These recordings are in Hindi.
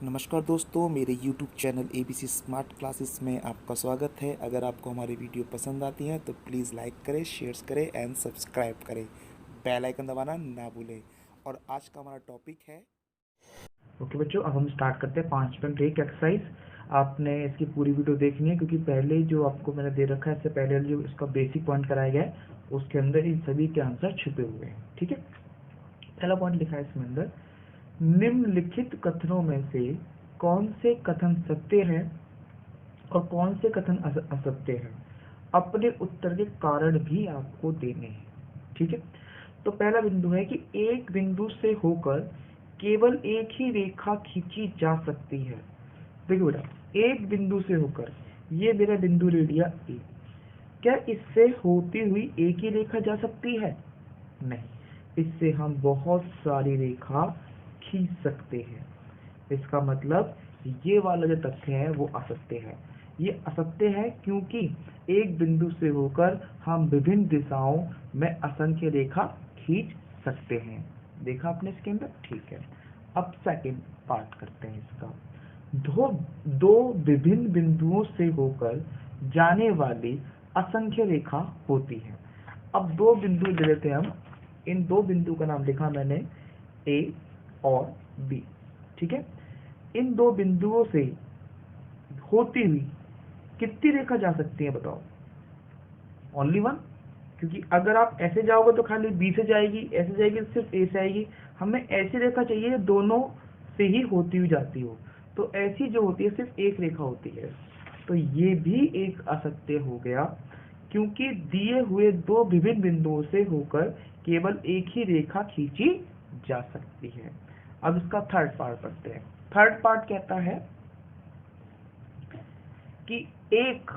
नमस्कार दोस्तों, मेरे YouTube channel ABC smart classes में आपका स्वागत है। अगर आपको हमारी वीडियो पसंद आती हैं तो प्लीज़ लाइक करें, शेयर करें एंड सब्सक्राइब करें। बेल आइकन दबाना ना भूलें। और आज का हमारा टॉपिक है ओके बच्चों, अब हम स्टार्ट करते हैं 5.1 एक्सरसाइज। आपने इसकी पूरी वीडियो देखनी है क्योंकि पहले जो आपको मैंने दे रखा है, इससे पहले जो इसका बेसिक पॉइंट कराया गया है उसके अंदर इन सभी के आंसर छुपे हुए हैं। ठीक है, पहला पॉइंट लिखा है इसमें अंदर, निम्नलिखित कथनों में से कौन से कथन सत्य हैं और कौन से कथन असत्य हैं, अपने उत्तर के कारण भी आपको देने हैं। ठीक है, तो पहला बिंदु है कि एक बिंदु से होकर केवल एक ही रेखा खींची जा सकती है। देखो बेटा, एक बिंदु से होकर, ये मेरा बिंदु रेडिया ए, क्या इससे होती हुई एक ही रेखा जा सकती है? नहीं, इससे हम बहुत सारी रेखा खींच सकते हैं। इसका मतलब ये वाला जो तथ्य है वो असत्य है। ये असत्य है क्योंकि एक बिंदु से होकर हम विभिन्न दिशाओं में असंख्य रेखा खींच सकते हैं। देखा आपने इसके अंदर? ठीक है, अब सेकंड पार्ट करते हैं इसका। दो विभिन्न बिंदुओं से होकर जाने वाली असंख्य रेखा होती है। अब दो बिंदु ले लेते हैं हम। इन दो बिंदु का नाम लिखा मैंने ए और बी। ठीक है, इन दो बिंदुओं से होती हुई कितनी रेखा जा सकती है बताओ? ओनली वन, क्योंकि अगर आप ऐसे जाओगे तो खाली बी से जाएगी, ऐसे जाएगी तो सिर्फ ए से आएगी। हमें ऐसी रेखा चाहिए दोनों से ही होती हुई जाती हो, तो ऐसी जो होती है सिर्फ एक रेखा होती है। तो ये भी एक असत्य हो गया क्योंकि दिए हुए दो विभिन्न बिंदुओं से होकर केवल एक ही रेखा खींची जा सकती है। अब इसका थर्ड पार्ट पढ़ते हैं। थर्ड पार्ट कहता है कि एक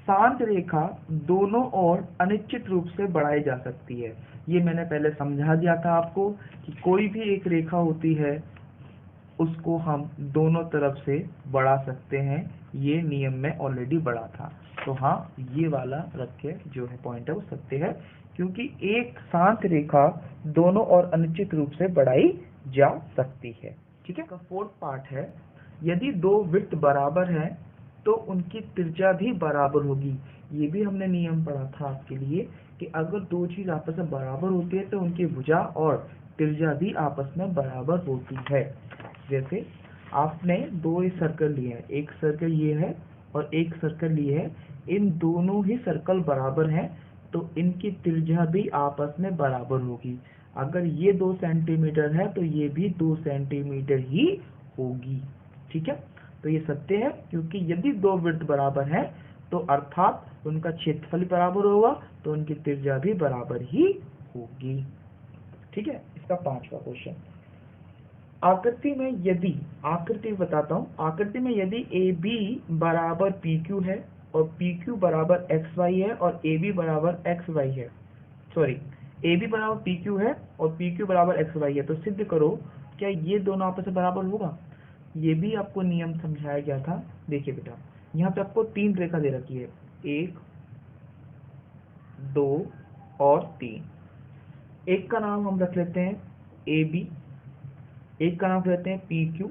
शांत रेखा दोनों ओर अनिश्चित रूप से बढ़ाई जा सकती है। ये मैंने पहले समझा दिया था आपको कि कोई भी एक रेखा होती है उसको हम दोनों तरफ से बढ़ा सकते हैं। ये नियम में ऑलरेडी बढ़ा था, तो हाँ, ये वाला रखे जो है पॉइंट है वो सत्य है क्योंकि एक शांत रेखा दोनों ओर अनिश्चित रूप से बढ़ाई जा सकती है। ठीक है, का फोर्थ पार्ट है, यदि दो वृत्त बराबर हैं तो उनकी त्रिज्या भी बराबर होगी। ये भी हमने नियम पढ़ा था आपके लिए कि अगर दो चीज आपस में बराबर होती है तो उनकी भुजा और त्रिज्या भी आपस में बराबर होती है। जैसे आपने दो ही सर्कल लिए हैं, एक सर्कल ये है और एक सर्कल ये है, इन दोनों ही सर्कल बराबर हैं तो इनकी त्रिज्या भी आपस में बराबर होगी। अगर ये 2 सेंटीमीटर है तो ये भी 2 सेंटीमीटर ही होगी। ठीक है, तो ये सत्य है क्योंकि यदि दो वृत्त बराबर हैं तो अर्थात उनका क्षेत्रफल बराबर होगा तो उनकी त्रिज्या भी बराबर ही होगी। ठीक है, इसका 5वां क्वेश्चन, आकृति में यदि, आकृति बताता हूँ, आकृति में यदि ए बी बराबर पी क्यू है और पी क्यू बराबर एक्स वाई है और ए बी बराबर एक्स वाई है, सॉरी, ए बी बराबर पी क्यू है और पी क्यू बराबर एक्स वाई है, तो सिद्ध करो क्या ये दोनों आपस में बराबर होगा। ये भी आपको नियम समझाया गया था। देखिए बेटा, यहाँ पे आपको 3 रेखा दे रखी है, 1 2 और 3। एक का नाम हम रख लेते हैं ए बी, एक का नाम लेते हैं पी क्यू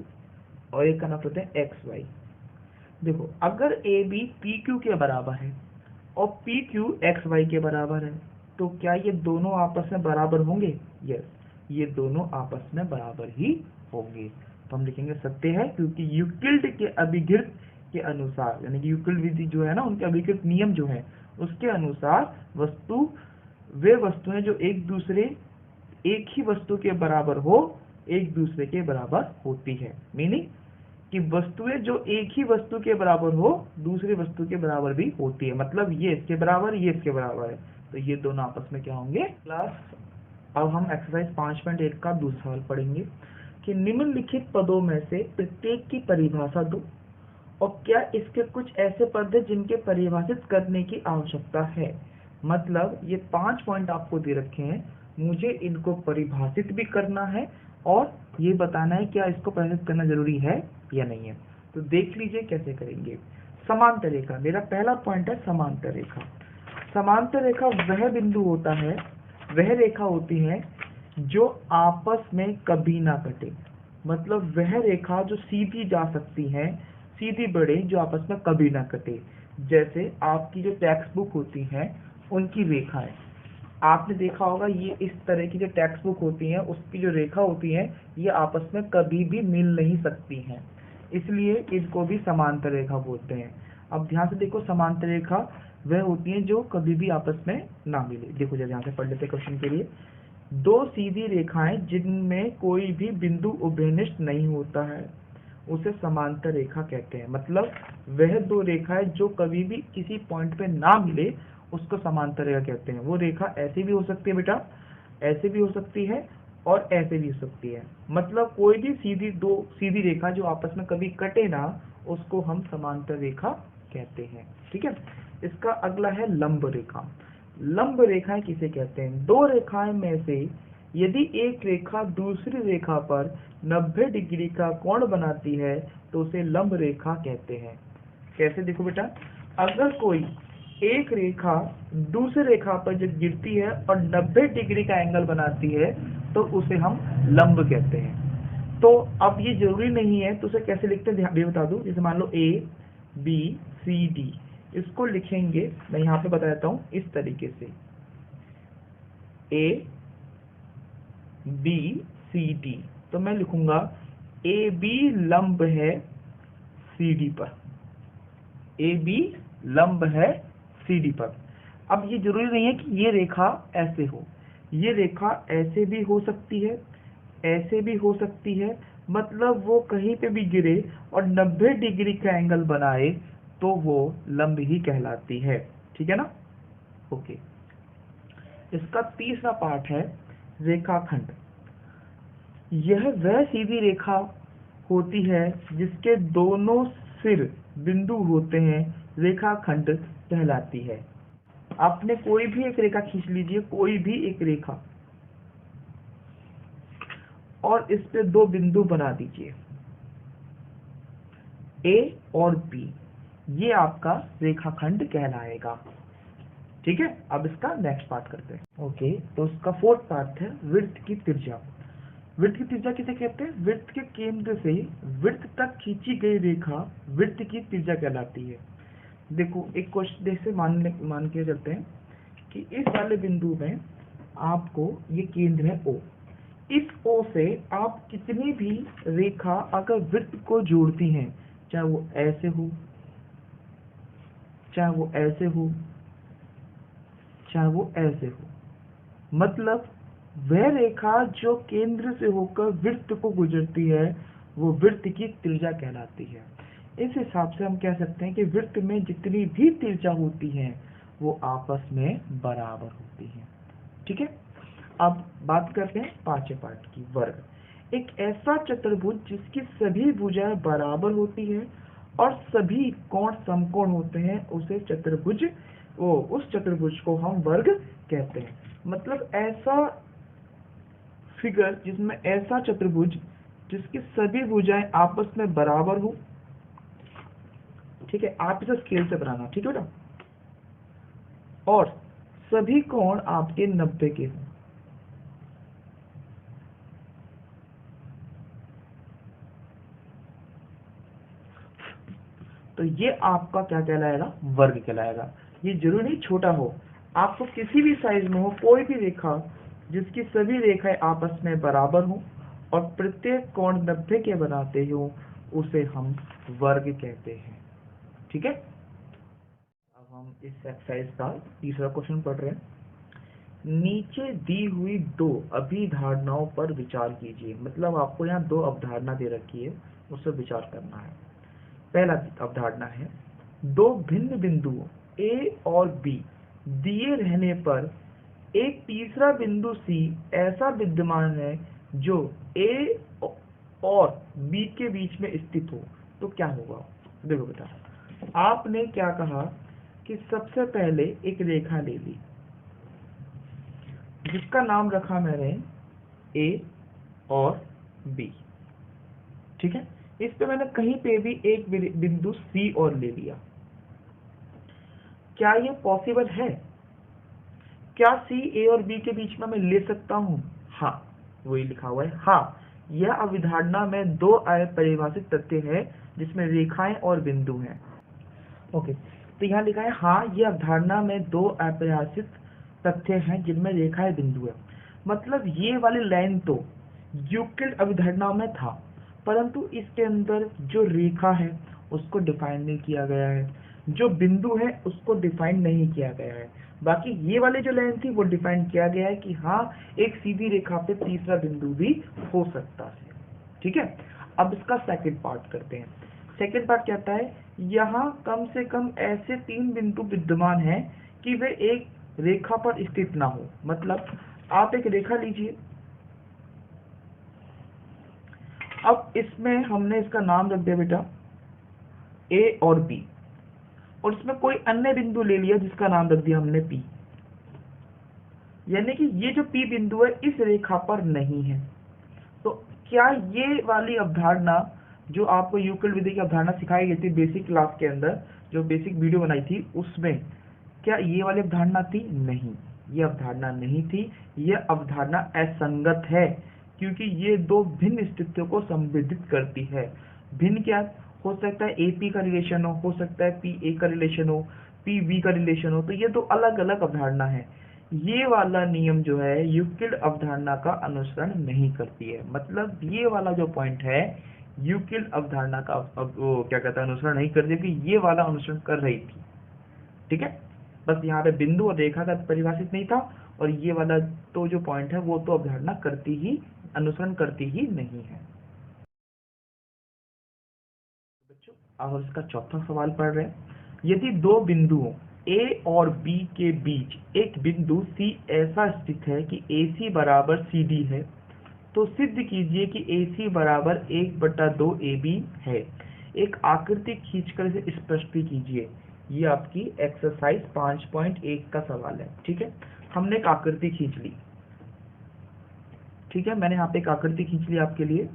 और एक का नाम लेते हैं एक्स वाई। देखो, अगर ए बी पी क्यू के बराबर है और पी क्यू एक्स वाई के बराबर है तो क्या ये दोनों आपस में बराबर होंगे? यस, ये दोनों आपस में बराबर ही होंगे। तो हम लिखेंगे सत्य है क्योंकि यूक्लिड के अभिघृत के अनुसार, यानी कि यूक्लिड विधि जो है ना, उनके अभिघृत नियम जो है उसके अनुसार वस्तु, वे वस्तुएं जो एक ही वस्तु के बराबर हो, एक दूसरे के बराबर होती है। मीनिंग कि वस्तुएं जो एक ही वस्तु के बराबर हो दूसरी वस्तु के बराबर भी होती है। मतलब ये इसके बराबर, ये इसके बराबर है, तो ये दोनों आपस में क्या होंगे? प्लस। अब हम एक्सरसाइज 5.1 का दूसरा सवाल पढ़ेंगे कि निम्नलिखित पदों में से प्रत्येक की परिभाषा दो और क्या इसके कुछ ऐसे पद हैं जिनके परिभाषित करने की आवश्यकता है। मतलब ये 5 पॉइंट आपको दे रखे हैं, मुझे इनको परिभाषित भी करना है और ये बताना है क्या इसको परिभाषित करना जरूरी है या नहीं है। तो देख लीजिए कैसे करेंगे। समांतर रेखा, मेरा पहला पॉइंट है समांतर रेखा। समांतर रेखा वह बिंदु होता है, वह रेखा होती है जो आपस में कभी ना कटे। मतलब वह रेखा जो सीधी जा सकती है, सीधी बढ़े, जो आपस में कभी ना कटे। जैसे आपकी जो टेक्स्ट बुक होती है उनकी रेखा है, आपने देखा होगा ये इस तरह की जो टेक्स्ट बुक होती है उसकी जो रेखा होती है ये आपस में कभी भी मिल नहीं सकती हैं, इसलिए इनको भी समांतर रेखा बोलते हैं। अब ध्यान से देखो, समांतर रेखा वह होती है जो कभी भी आपस में ना मिले। देखो जब यहाँ से पढ़ लेते क्वेश्चन के लिए, दो सीधी रेखाएं जिनमें कोई भी बिंदु उभयनिष्ठ नहीं होता है उसे समांतर रेखा कहते हैं। मतलब वह दो रेखाएं जो कभी भी किसी पॉइंट पे ना मिले उसको समांतर रेखा कहते हैं। वो रेखा ऐसी भी हो सकती है बेटा, ऐसे भी हो सकती है और ऐसे भी हो सकती है। मतलब कोई भी सीधी रेखा जो आपस में कभी कटे ना उसको हम समांतर रेखा कहते हैं। ठीक है, इसका अगला है लंब रेखा। लंब रेखाएं किसे कहते हैं? दो रेखाएं में से यदि एक रेखा दूसरी रेखा पर 90 डिग्री का कोण बनाती है तो उसे लंब रेखा कहते हैं। कैसे? देखो बेटा, अगर कोई एक रेखा दूसरी रेखा पर जब गिरती है और 90 डिग्री का एंगल बनाती है तो उसे हम लंब कहते हैं। तो अब ये जरूरी नहीं है, तो उसे कैसे लिखते हैं ये बता दूं। जैसे मान लो ए बी सी डी, इसको लिखेंगे, मैं यहाँ पे बता देता हूँ इस तरीके से, ए बी सी डी। तो मैं लिखूंगा ए बी लंब है सी डी पर, ए बी लंब है सी डी पर। अब ये जरूरी नहीं है कि ये रेखा ऐसे हो, ये रेखा ऐसे भी हो सकती है, ऐसे भी हो सकती है। मतलब वो कहीं पे भी गिरे और 90 डिग्री का एंगल बनाए तो वो लंब ही कहलाती है। ठीक है ना? ओके, इसका तीसरा पार्ट है रेखाखंड। यह वह सीधी रेखा होती है जिसके दोनों सिर बिंदु होते हैं, रेखाखंड कहलाती है। आपने कोई भी एक रेखा खींच लीजिए, कोई भी एक रेखा, और इस पे दो बिंदु बना दीजिए, ए और बी, ये आपका रेखाखंड कहलाएगा। ठीक है, अब इसका नेक्स्ट पार्ट करते हैं। ओके, तो इसका फोर्थ पार्ट है वृत्त की त्रिज्या। वृत्त की त्रिज्या किसे कहते हैं? वृत्त के केंद्र से वृत्त तक खींची गई रेखा वृत्त की त्रिज्या कहलाती है। देखो एक क्वेश्चन जैसे मान के चलते हैं कि इस वाले बिंदु में आपको ये केंद्र है O, इस O से आप कितनी भी रेखा अगर वृत्त को जोड़ती हैं, चाहे वो ऐसे हो, चाहे वो ऐसे हो, चाहे वो ऐसे हो, मतलब वह रेखा जो केंद्र से होकर वृत्त को गुजरती है वो वृत्त की त्रिज्या कहलाती है। इस हिसाब से हम कह सकते हैं कि वृत्त में जितनी भी त्रिज्या होती हैं वो आपस में बराबर होती हैं। ठीक है, अब बात करते हैं पांचवें पार्ट की, वर्ग। एक ऐसा चतुर्भुज जिसकी सभी भुजाएं बराबर होती हैं और सभी कोण समकोण होते हैं उसे चतुर्भुज, उस चतुर्भुज को हम वर्ग कहते हैं। मतलब ऐसा फिगर जिसमें ऐसा चतुर्भुज जिसकी सभी भुजाएं आपस में बराबर हो। ठीक है, आप इसे स्केल से बनाना, ठीक है बेटा, और सभी कोण आपके 90 के हों। तो ये आपका क्या कहलाएगा? वर्ग कहलाएगा। ये जरूरी नहीं छोटा हो, आपको किसी भी साइज में हो, कोई भी रेखा जिसकी सभी रेखाएं आपस में बराबर हो और प्रत्येक कोण 90 के बनाते हो उसे हम वर्ग कहते हैं। ठीक है, अब हम इस एक्सरसाइज का तीसरा क्वेश्चन पढ़ रहे हैं। नीचे दी हुई दो अभिधारणाओं पर विचार कीजिए। मतलब आपको यहाँ दो अवधारणा दे रखी है, उस पर विचार करना है। पहला अवधारणा है, दो भिन्न बिंदुओं A और B दिए रहने पर एक तीसरा बिंदु C ऐसा विद्यमान है जो A और B के बीच में स्थित हो, तो क्या होगा? देखो बेटा, आपने क्या कहा कि सबसे पहले एक रेखा ले ली जिसका नाम रखा मैंने A और B। ठीक है, इस पे मैंने कहीं पे भी एक बिंदु C और ले लिया। क्या ये पॉसिबल है? क्या C A और B के बीच में मैं ले सकता हूं? हाँ, वही लिखा हुआ है हाँ, यह अवधारणा में दो अपरिभाषित तथ्य है जिसमें रेखाएं और बिंदु हैं। ओके, तो यहाँ लिखा है हाँ, यह अवधारणा में दो अपरिभाषित तथ्य हैं जिनमें रेखाएं बिंदु है। मतलब ये वाली लाइन तो यूक्लिड अवधारणा में था, परंतु इसके अंदर जो रेखा है उसको डिफाइन नहीं किया गया है, जो बिंदु है उसको डिफाइन नहीं किया गया है। बाकी ये वाली जो लाइन थी वो डिफाइन किया गया है कि हाँ, एक सीधी रेखा पे तीसरा बिंदु भी हो सकता है। ठीक है, अब इसका सेकंड पार्ट करते हैं। सेकंड पार्ट कहता है यहाँ कम से कम ऐसे 3 बिंदु विद्यमान हैं कि वे एक रेखा पर स्थित ना हो। मतलब आप एक रेखा लीजिए, अब इसमें हमने इसका नाम रख दिया बेटा A और B, और इसमें कोई अन्य बिंदु ले लिया जिसका नाम रख दिया हमने P। यानी कि ये जो P बिंदु है इस रेखा पर नहीं है। तो क्या ये वाली अवधारणा जो आपको यूक्लिड विधि की अवधारणा सिखाई गई थी बेसिक क्लास के अंदर, जो बेसिक वीडियो बनाई थी, उसमें क्या ये वाली अवधारणा थी? नहीं, ये अवधारणा नहीं थी। यह अवधारणा असंगत है क्योंकि ये दो भिन्न स्थितियों को संबोधित करती है। भिन्न क्या हो सकता है? ए पी का रिलेशन हो सकता है पी ए का रिलेशन हो, पी बी का रिलेशन हो। तो ये दो अलग अलग अवधारणा है। ये वाला नियम जो है यूक्लिड अवधारणा का अनुसरण नहीं करती है। मतलब ये वाला जो पॉइंट है यूक्लिड अवधारणा का वो क्या कहता है अनुसरण नहीं करती, कि ये वाला अनुसरण कर रही थी। ठीक है, बस यहाँ पे बिंदु और रेखा का परिभाषित नहीं था, और ये वाला तो जो पॉइंट है वो तो अवधारणा करती ही, अनुसरण करती ही नहीं है। बच्चों, अब इसका चौथा सवाल पढ़ रहे हैं। यदि दो बिंदुओं A और B के बीच एक बिंदु C ऐसा स्थित है कि AC बराबर CD है, तो सिद्ध कीजिए कि AC बराबर 1/2 AB है। एक आकृति खींचकर इसे स्पष्ट भी कीजिए। ये आपकी एक्सरसाइज 5.1 का सवाल है। ठीक है, हमने एक आकृति खींच ली। ठीक है, मैंने यहाँ पे एक आकृति खींच ली आपके लिए।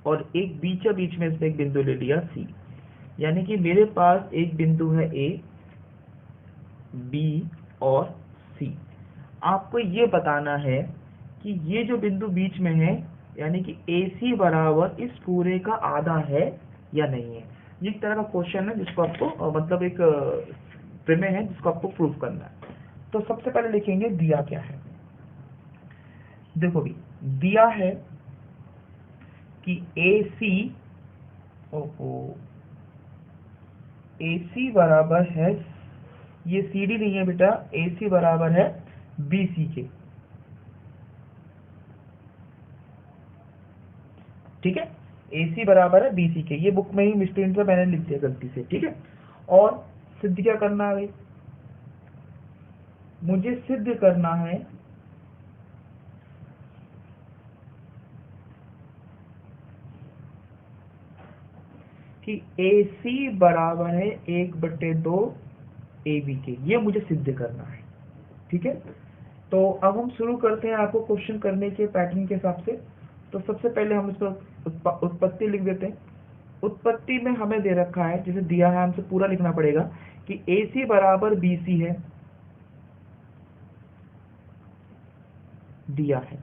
और एक बीचों बीच में इसमें एक बिंदु ले लिया C। यानी कि मेरे पास एक बिंदु है A, B और C। आपको ये बताना है कि ये जो बिंदु बीच में है यानी कि AC बराबर इस पूरे का आधा है या नहीं है। ये एक तरह का क्वेश्चन है जिसको आपको मतलब एक प्रमेय है जिसको आपको प्रूव करना है। तो सबसे पहले लिखेंगे दिया क्या है। देखो भी दिया है कि AC बराबर है, ये CD नहीं है बेटा, AC बराबर है BC के। ठीक है, AC बराबर है BC के। ये बुक में ही मिसप्रिंट पे मैंने लिख दिया गलती से। ठीक है, और सिद्ध क्या करना है? मुझे सिद्ध करना है कि AC बराबर है 1/2 AB के। ये मुझे सिद्ध करना है। ठीक है, तो अब हम शुरू करते हैं आपको क्वेश्चन करने के पैटर्न के हिसाब से। तो सबसे पहले हम इसको उत्पत्ति लिख देते हैं। उत्पत्ति में हमें दे रखा है, जैसे दिया है हमसे पूरा लिखना पड़ेगा कि AC बराबर BC है, दिया है।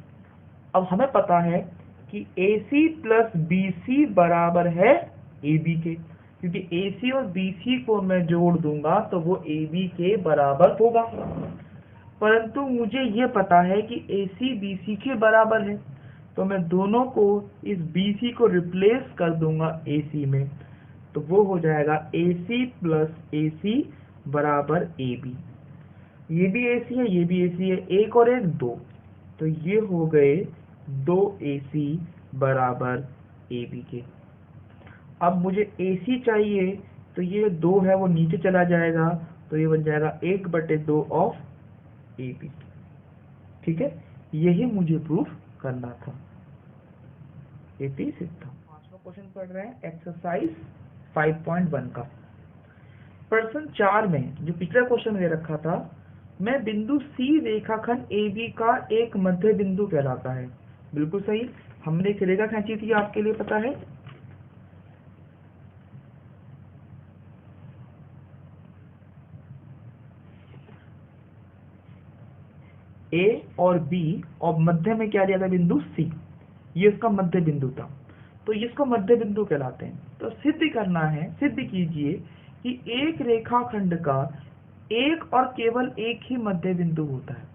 अब हमें पता है कि AC प्लस BC बराबर है AB के, क्योंकि AC और BC को मैं जोड़ दूंगा तो वो AB के बराबर होगा। परंतु मुझे ये पता है कि AC BC के बराबर है, तो मैं दोनों को इस BC को रिप्लेस कर दूंगा AC में, तो वो हो जाएगा AC प्लस AC बराबर AB। ये भी AC है, ये भी AC है, एक और एक 2, तो ये हो गए 2AC बराबर AB के। अब मुझे AC चाहिए, तो ये 2 है वो नीचे चला जाएगा, तो ये बन जाएगा 1/2 ऑफ AB। ठीक है, यही मुझे प्रूफ करना था। सिद्ध। पांचवा क्वेश्चन पढ़ रहे हैं एक्सरसाइज 5.1 का। प्रश्न 4 में जो पिछला क्वेश्चन दे रखा था, मैं बिंदु C रेखाखंड AB का एक मध्य बिंदु कहलाता है। बिल्कुल सही, हमने एक रेखा खींची थी, आपके लिए पता है। ए और बी और मध्य में क्या दिया था बिंदु सी, ये इसका मध्य बिंदु था, तो इसको मध्य बिंदु कहलाते हैं। तो सिद्ध करना है, सिद्ध कीजिए कि एक रेखाखंड का एक और केवल एक ही मध्य बिंदु होता है।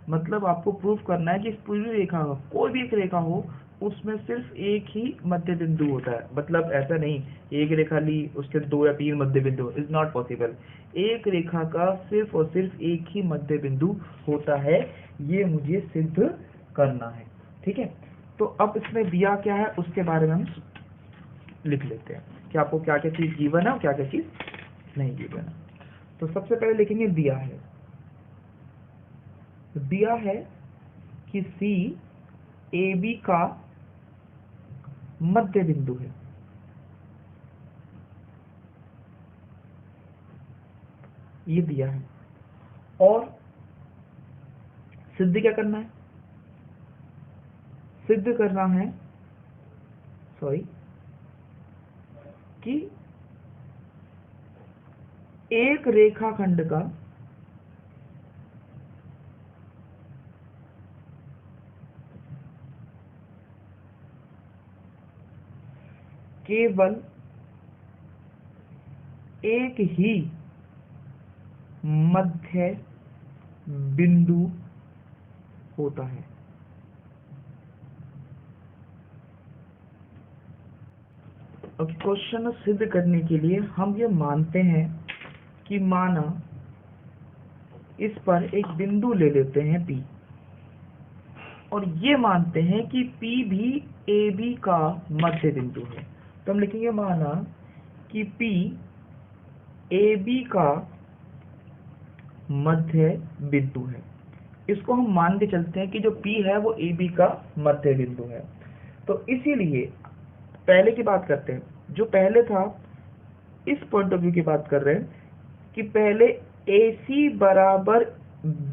मतलब आपको प्रूफ करना है कि इस पूरी रेखा का कोई भी एक रेखा हो उसमें सिर्फ एक ही मध्य बिंदु होता है। मतलब ऐसा नहीं एक रेखा ली उसके 2 या 3 मध्य बिंदु, इज नॉट पॉसिबल। एक रेखा का सिर्फ और सिर्फ एक ही मध्य बिंदु होता है, ये मुझे सिद्ध करना है। ठीक है, तो अब इसमें दिया क्या है उसके बारे में हम लिख लेते हैं कि आपको क्या क्या चीज गिवन है और क्या क्या चीज नहीं गिवन है। तो सबसे पहले लिखेंगे दिया है, दिया है कि सी ए बी का मध्य बिंदु है। ये दिया है और सिद्ध क्या करना है, सिद्ध करना है कि एक रेखाखंड का केवल एक ही मध्य बिंदु होता है। अब क्वेश्चन सिद्ध करने के लिए हम ये मानते हैं कि माना इस पर एक बिंदु ले लेते हैं P और ये मानते हैं कि P भी AB का मध्य बिंदु है। तो हम लिखेंगे माना कि P AB का मध्य बिंदु है। इसको हम मान के चलते हैं कि जो P है वो AB का मध्य बिंदु है। तो इसीलिए पहले की बात करते हैं, जो पहले था इस पॉइंट ऑफ व्यू की बात कर रहे हैं कि पहले AC बराबर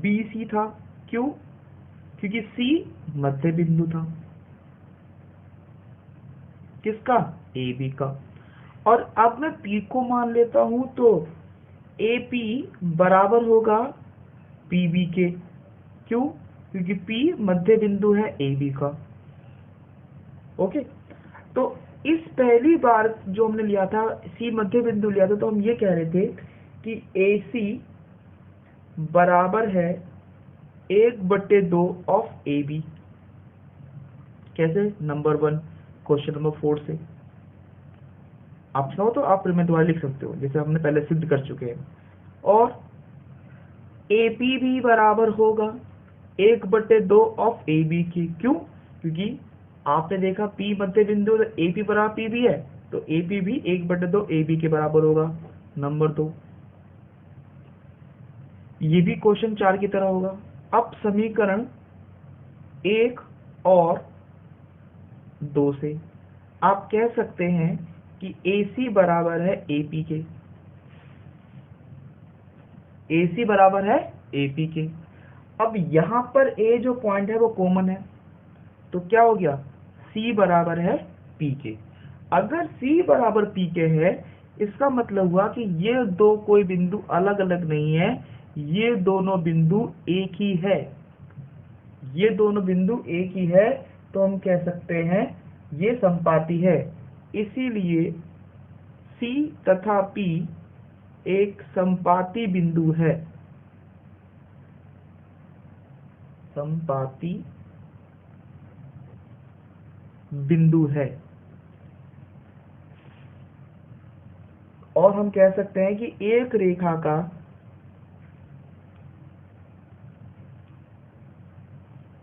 BC था। क्यों? क्योंकि C मध्य बिंदु था किसका, AB का। और अब मैं P को मान लेता हूं तो AP बराबर होगा PB के। क्यों? क्योंकि P मध्य बिंदु है AB का। ओके, तो इस पहली बार जो हमने लिया था C मध्य बिंदु लिया था, तो हम ये कह रहे थे कि AC बराबर है 1/2 ऑफ AB। कैसे? नंबर 1 क्वेश्चन नंबर 4 से। आप चाहो तो आप मैं दोबारा लिख सकते हो, जैसे हमने पहले सिद्ध कर चुके हैं। और AP भी बराबर होगा 1/2 ऑफ AB की। क्यों? क्योंकि आपने देखा P मध्य बिंदु, AP बराबर PB है, तो AP भी 1/2 AB के बराबर होगा। नंबर 2, ये भी क्वेश्चन 4 की तरह होगा। अब समीकरण 1 और 2 से आप कह सकते हैं कि AC बराबर है AP के। AC बराबर है AP के। अब यहां पर A जो पॉइंट है वो कॉमन है, तो क्या हो गया, C बराबर है P के। अगर C बराबर P के है, इसका मतलब हुआ कि ये दो कोई बिंदु अलग अलग नहीं है, ये दोनों बिंदु एक ही है। ये दोनों बिंदु एक ही है, तो हम कह सकते हैं ये संपाती है। इसीलिए C तथा P एक संपाती बिंदु है। संपाती बिंदु है। और हम कह सकते हैं कि एक रेखा का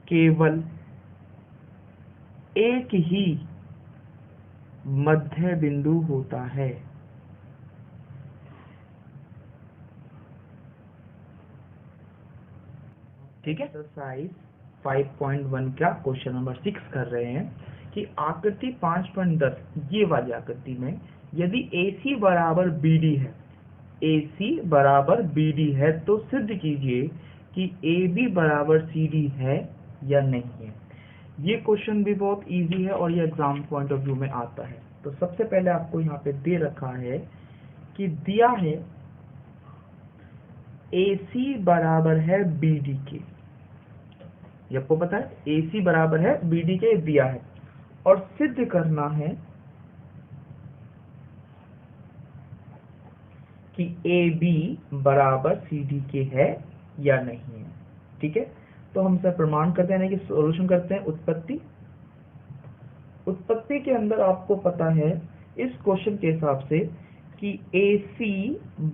केवल एक ही मध्य बिंदु होता है। ठीक है, एक्सरसाइज 5.1 का क्वेश्चन नंबर 6 कर रहे हैं कि आकृति 5.10 ये वाली आकृति में यदि AC बराबर BD है, AC बराबर BD है, तो सिद्ध कीजिए कि AB बराबर CD है या नहीं है। ये क्वेश्चन भी बहुत इजी है और ये एग्जाम पॉइंट ऑफ व्यू में आता है। तो सबसे पहले आपको यहाँ पे दे रखा है कि दिया है AC बराबर है BD के। ये आपको पता है AC बराबर है BD के, दिया है। और सिद्ध करना है कि AB बराबर CD के है या नहीं है। ठीक है, तो हम इसे प्रमाण करते हैं कि सॉल्यूशन करते हैं। उत्पत्ति के अंदर आपको पता है इस क्वेश्चन के हिसाब से कि AC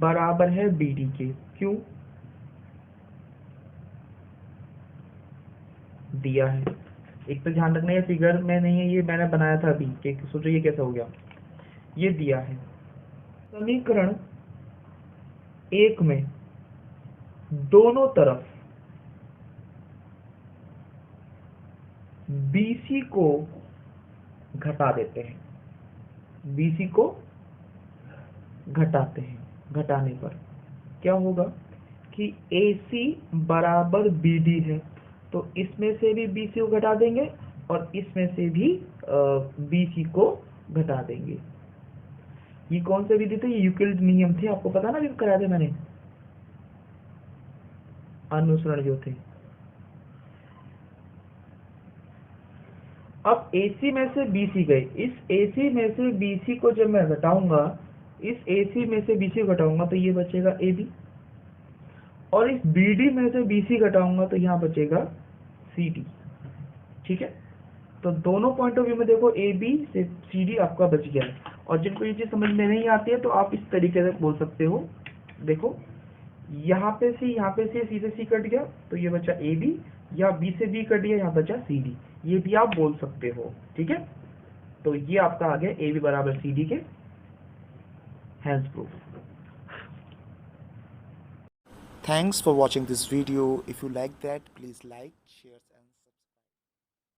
बराबर है BD के। क्यों? दिया है। एक तो ध्यान रखना, ये फिगर में नहीं है, ये मैंने बनाया था अभी, कि सोचो ये कैसे हो गया। ये दिया है। समीकरण 1 में दोनों तरफ BC को घटा देते हैं। BC को घटाते हैं। घटाने पर क्या होगा कि AC बराबर BD है, तो इसमें से भी BC को घटा देंगे और इसमें से भी BC को घटा देंगे। ये कौन से विधि थे? ये यूक्लिड नियम थे, आपको पता ना, भी कराया थे मैंने, अनुसरण जो थे। अब AC में से BC गए, इस AC में से BC को जब मैं घटाऊंगा, इस AC में से BC को घटाऊंगा तो ये बचेगा AB, और इस BD में से BC घटाऊंगा तो यहाँ बचेगा CD। ठीक है, तो दोनों पॉइंट ऑफ व्यू में देखो AB से CD आपका बच गया है। और जिनको ये चीज समझ में नहीं आती है तो आप इस तरीके से बोल सकते हो, देखो यहाँ पे से C से C कट गया तो ये बचा AB, या B से B कट गया, यहाँ बचा CD। ये भी आप बोल सकते हो। ठीक है, तो ये आपका आ गया AB बराबर CD के, hence proof. Thanks for watching this video. If you like that, please like, share.